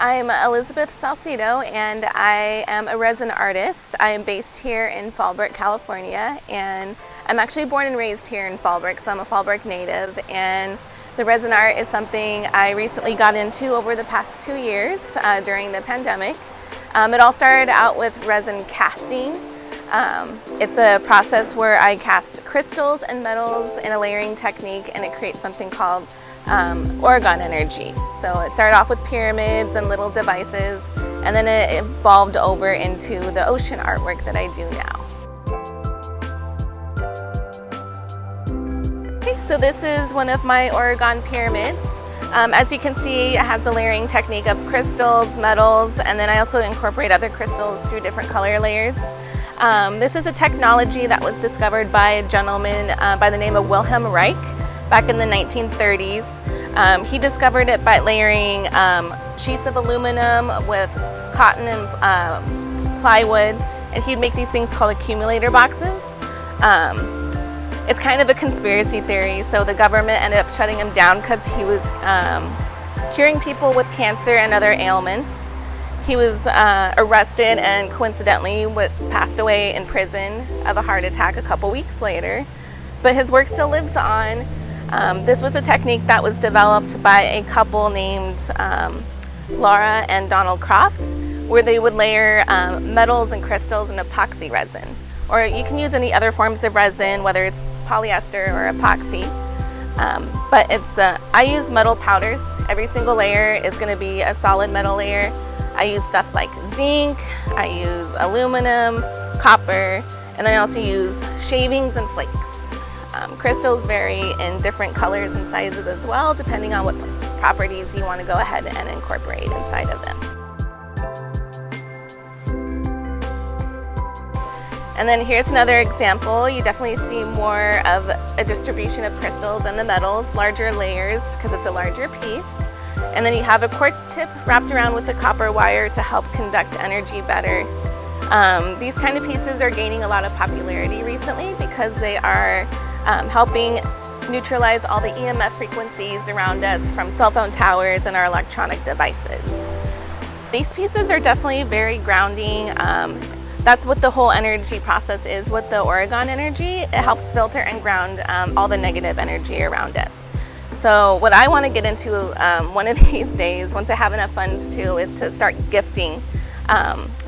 I'm Elizabeth Salcido, and I am a resin artist. I am based here in Fallbrook, California, and I'm actually born and raised here in Fallbrook, so I'm a Fallbrook native. And the resin art is something I recently got into over the past 2 years during the pandemic. It all started out with resin casting. It's a process where I cast crystals and metals in a layering technique, and it creates something called Orgone energy. So it started off with pyramids and little devices, and then it evolved over into the ocean artwork that I do now. Okay, so this is one of my Orgone pyramids. As you can see, it has a layering technique of crystals, metals, and then I also incorporate other crystals through different color layers. This is a technology that was discovered by a gentleman by the name of Wilhelm Reich back in the 1930s. He discovered it by layering sheets of aluminum with cotton and plywood, and he'd make these things called accumulator boxes. It's kind of a conspiracy theory, so the government ended up shutting him down because he was curing people with cancer and other ailments. He was arrested and coincidentally passed away in prison of a heart attack a couple weeks later, but his work still lives on. This was a technique that was developed by a couple named Laura and Donald Croft, where they would layer metals and crystals in epoxy resin. Or you can use any other forms of resin, whether it's polyester or epoxy. But I use metal powders. Every single layer is going to be a solid metal layer. I use stuff like zinc, I use aluminum, copper, and then I also use shavings and flakes. Crystals vary in different colors and sizes as well, depending on what properties you want to go ahead and incorporate inside of them. And then here's another example. You definitely see more of a distribution of crystals and the metals, larger layers because it's a larger piece. And then you have a quartz tip wrapped around with a copper wire to help conduct energy better. These kind of pieces are gaining a lot of popularity recently because they are helping neutralize all the EMF frequencies around us from cell phone towers and our electronic devices. These pieces are definitely very grounding. That's what the whole energy process is with the Orgone energy. It helps filter and ground all the negative energy around us. So what I want to get into one of these days, once I have enough funds to, is to start gifting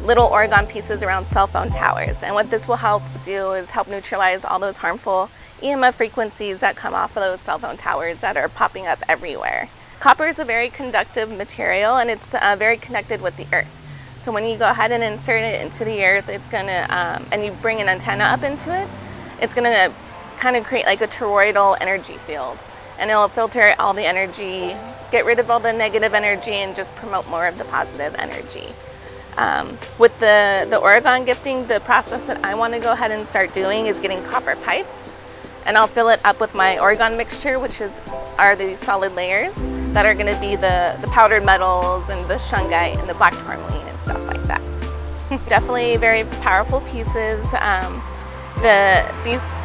little Orgone pieces around cell phone towers. And what this will help do is help neutralize all those harmful EMF frequencies that come off of those cell phone towers that are popping up everywhere. Copper is a very conductive material, and it's very connected with the earth. So when you go ahead and insert it into the earth, it's gonna, and you bring an antenna up into it, it's gonna kind of create like a toroidal energy field. And it'll filter all the energy, get rid of all the negative energy, and just promote more of the positive energy. With the Orgone gifting, the process that I want to go ahead and start doing is getting copper pipes, and I'll fill it up with my Orgone mixture, which are the solid layers that are going to be the powdered metals and the shungite and the black tourmaline and stuff like that. Definitely very powerful pieces.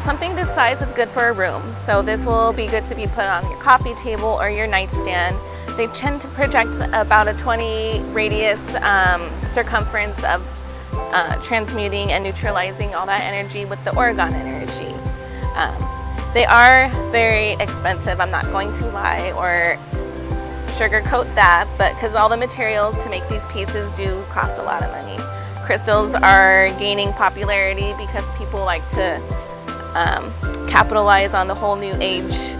Something this size is good for a room, so this will be good to be put on your coffee table or your nightstand. They tend to project about a 20 radius circumference of transmuting and neutralizing all that energy with the Orgone energy. They are very expensive, I'm not going to lie or sugarcoat that, but because all the materials to make these pieces do cost a lot of money. Crystals are gaining popularity because people like to capitalize on the whole new age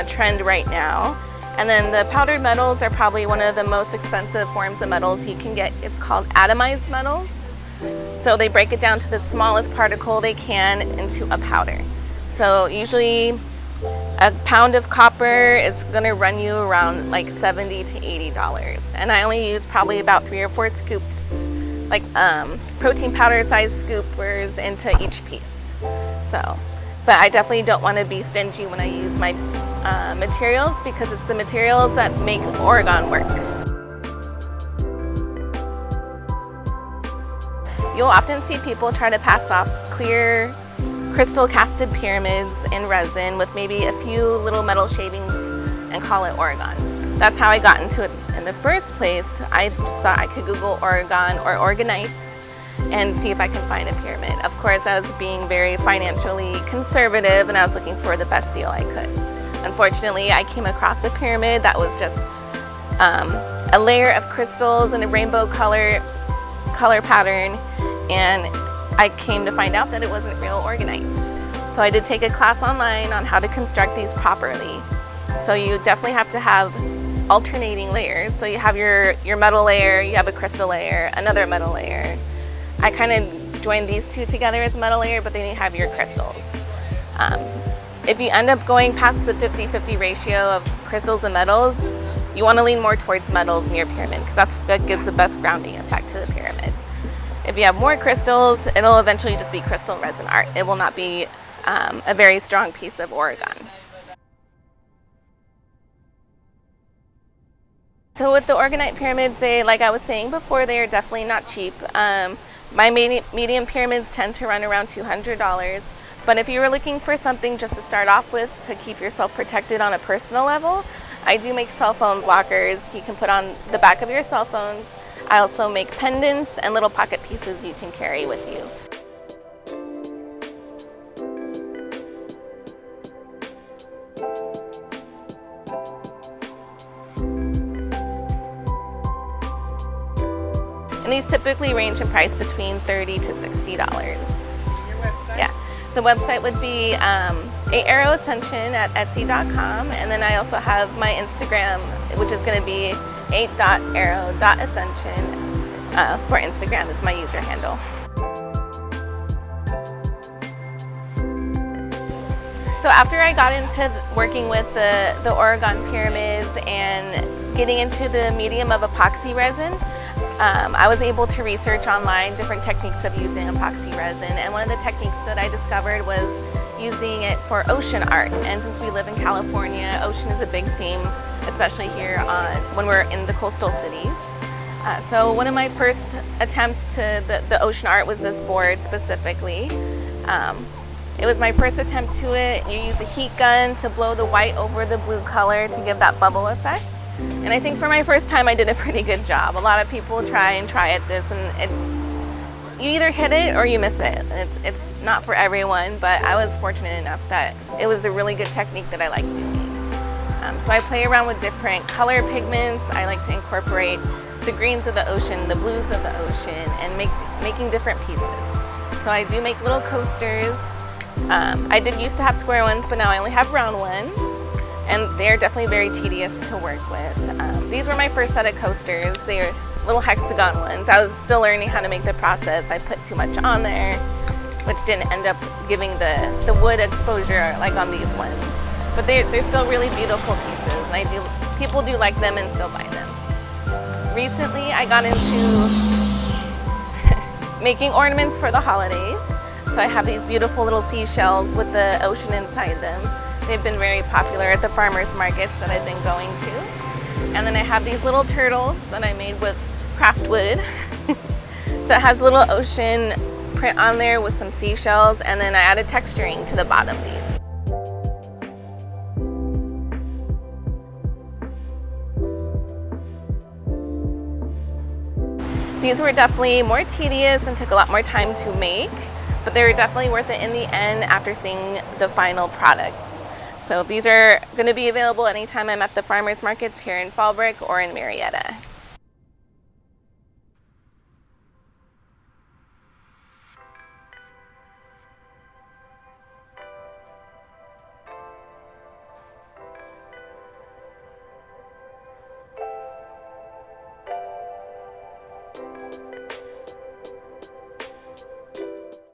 trend right now. And then the powdered metals are probably one of the most expensive forms of metals you can get. It's called atomized metals. So they break it down to the smallest particle they can into a powder. So usually a pound of copper is gonna run you around like $70 to $80. And I only use probably about 3 or 4 scoops, like protein powder size scoopers into each piece. But I definitely don't want to be stingy when I use my materials, because it's the materials that make Orgone work. You'll often see people try to pass off clear crystal casted pyramids in resin with maybe a few little metal shavings and call it Orgone. That's how I got into it in the first place. I just thought I could Google Orgone or Orgonite and see if I can find a pyramid. Of course, I was being very financially conservative and I was looking for the best deal I could. Unfortunately, I came across a pyramid that was just a layer of crystals in a rainbow color pattern, and I came to find out that it wasn't real Orgonite. So I did take a class online on how to construct these properly. So you definitely have to have alternating layers. So you have your metal layer, you have a crystal layer, another metal layer. I kind of joined these two together as a metal layer, but then you have your crystals. If you end up going past the 50-50 ratio of crystals and metals, you want to lean more towards metals in your pyramid because that's what gives the best grounding effect to the pyramid. If you have more crystals, it'll eventually just be crystal resin art. It will not be a very strong piece of Orgone. So with the Orgonite pyramids, like I was saying before, they are definitely not cheap. My medium pyramids tend to run around $200, but if you were looking for something just to start off with to keep yourself protected on a personal level, I do make cell phone blockers you can put on the back of your cell phones. I also make pendants and little pocket pieces you can carry with you. And these typically range in price between $30 to $60. Your website? Yeah. The website would be 8arrowascension at etsy.com, and then I also have my Instagram, which is going to be 8.arrow.ascension for Instagram is my user handle. So after I got into working with the Orgone pyramids and getting into the medium of epoxy resin, I was able to research online different techniques of using epoxy resin, and one of the techniques that I discovered was using it for ocean art. And since we live in California, ocean is a big theme, especially here when we're in the coastal cities. So one of my first attempts to the ocean art was this board specifically. It was my first attempt to it. You use a heat gun to blow the white over the blue color to give that bubble effect. And I think for my first time I did a pretty good job. A lot of people try at this and you either hit it or you miss it. It's not for everyone, but I was fortunate enough that it was a really good technique that I like doing. So I play around with different color pigments. I like to incorporate the greens of the ocean, the blues of the ocean, and making different pieces. So I do make little coasters. I did used to have square ones, but now I only have round ones, and they're definitely very tedious to work with. These were my first set of coasters. They were little hexagon ones. I was still learning how to make the process. I put too much on there, which didn't end up giving the wood exposure like on these ones. But they're still really beautiful pieces, and people do like them and still buy them. Recently, I got into making ornaments for the holidays. So I have these beautiful little seashells with the ocean inside them. They've been very popular at the farmers markets that I've been going to. And then I have these little turtles that I made with craft wood. So it has a little ocean print on there with some seashells, and then I added texturing to the bottom of these. These were definitely more tedious and took a lot more time to make, but they were definitely worth it in the end after seeing the final products. So these are going to be available anytime I'm at the farmers markets here in Fallbrook or in Marietta.